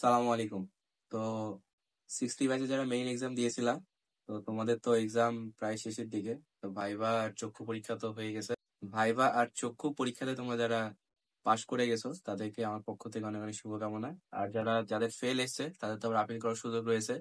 সালামু আলাইকুম। তো 60 ব্যাচে যারা মেইন এক্সাম দিয়েছিলাম, তো তোমাদের তো এক্সাম প্রায় শেষের দিকে। তো ভাইবা আর চক্ষু পরীক্ষা তো হয়ে গেছে। ভাইবা আর চক্ষু পরীক্ষাতে তোমরা যারা পাশ করে গেছো তাদেরকে আমার পক্ষ থেকে অনেক অনেক শুভকামনা। আর যাদের ফেল এসছে তাদের তো আবার আপিল করার সুযোগ রয়েছে।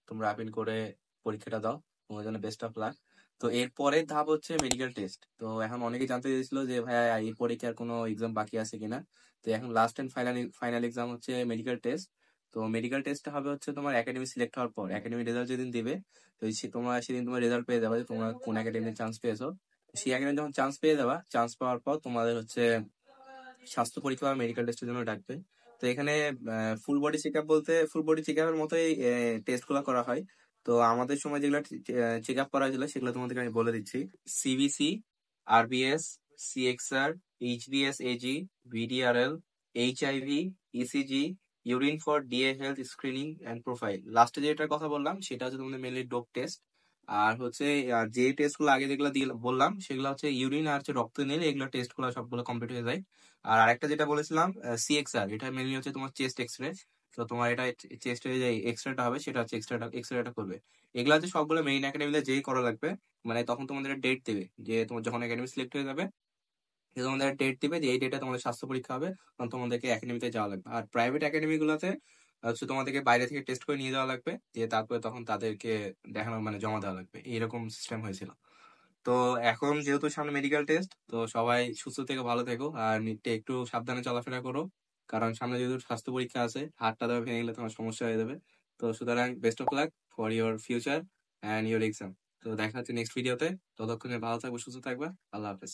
তোমরা আপিল করে পরীক্ষাটা দাও। তোমার জন্য বেস্ট অফ লাক। তো এর পরের ধাপ হচ্ছে মেডিকেল টেস্ট। তো এখন অনেকেই জানতে চেয়েছিল যে ভাইয়া এই পরীক্ষার কোনো এক্সাম বাকি আছে কিনা। তো এখন last and final final exam হচ্ছে মেডিকেল টেস্ট। তো মেডিকেল টেস্টটা হবে হচ্ছে তোমার একাডেমি সিলেক্ট হওয়ার পর, একাডেমি রেজাল্ট যেদিন দিবে, তো তোমরা সেদিন তোমার রেজাল্ট পেয়ে যাবে যে তোমরা কোন একাডেমিতে চান্স পেয়েছো। তো সেই একাডেমি যখন চান্স পেয়ে যাবা, চান্স পাওয়ার পর তোমাদের হচ্ছে স্বাস্থ্য পরীক্ষা বা মেডিকেল টেস্টের জন্য ডাকবে। তো এখানে ফুল বডি চেক আপ বলতে ফুল বডি চেক আপের মতোই টেস্ট গুলো করা হয়। তো আমাদের সময় যেগুলো চেক আপ করা হয়েছিল সেগুলো তোমাদেরকে আমি বলে দিচ্ছি। CBC, RBS, সিএক্সআর, HBS AG, VDRL, HIV, ECG, urine for DA health screening and profile. লাস্টে যেটার কথা বললাম সেটা হচ্ছে তোমাদের মেনলি ডোপ টেস্ট। আর হচ্ছে যে টেস্ট গুলো আগে যেগুলো দিয়ে বললাম সেগুলো হচ্ছে ইউরিন আর হচ্ছে রক্ত নিলে এগুলো টেস্ট গুলো সবগুলো কমপ্লিট হয়ে যায়। আর আরেকটা যেটা বলেছিলাম সিএক্সআর, এটা মেনলি হচ্ছে তোমার চেস্ট এক্সরে। তো তোমার এটা চেস্টের যে এক্সরেটা হবে সেটা হচ্ছে এক্সরেটা করবে। এগুলো হচ্ছে সবগুলো মেইন একাডেমিতে যেই করা লাগবে। মানে তখন তোমাদের ডেট দেবে যে তোমার যখন একাডেমি সিলেক্ট হয়ে যাবে, যে তোমাদের ডেট দিবে যে এই ডেটে তোমাদের স্বাস্থ্য পরীক্ষা হবে, তখন তোমাদেরকে একাডেমিতে যাওয়া লাগবে। আর প্রাইভেট একাডেমি গুলোতে হচ্ছে তোমাদেরকে বাইরে থেকে টেস্ট করে নিয়ে যাওয়া লাগবে, দিয়ে তারপরে তখন তাদেরকে দেখানো মানে জমা দেওয়া লাগবে, এরকম সিস্টেম হয়েছিল। তো এখন যেহেতু সামনে মেডিকেল টেস্ট, তো সবাই সুস্থ থেকে ভালো থেকো আর একটু সাবধানে চলাফেরা করো। কারণ সামনে যেহেতু স্বাস্থ্য পরীক্ষা আছে, হাতটা দেওয়া ভেঙে গেলে তোমার সমস্যা হয়ে যাবে। তো সুতরাং best of luck for your future and your exam. তো দেখা হচ্ছে নেক্সট ভিডিওতে। ততক্ষণে ভালো থাকবে, সুস্থ থাকবে। আল্লাহ হাফেজ।